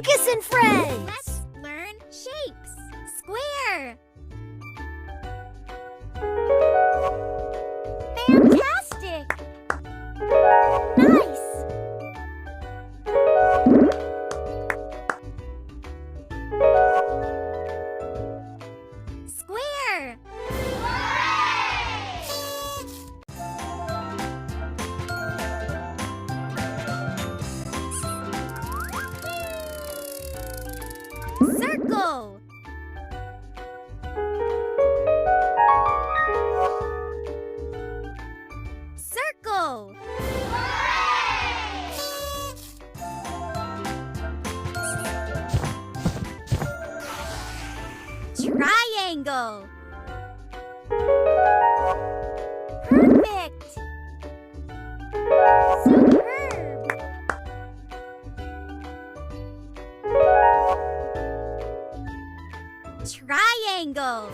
Lucas and friends! Let's learn shapes. Square. Fantastic! Nice! Square. Circle. Circle. Triangle. Perfect. Superb. Triangle.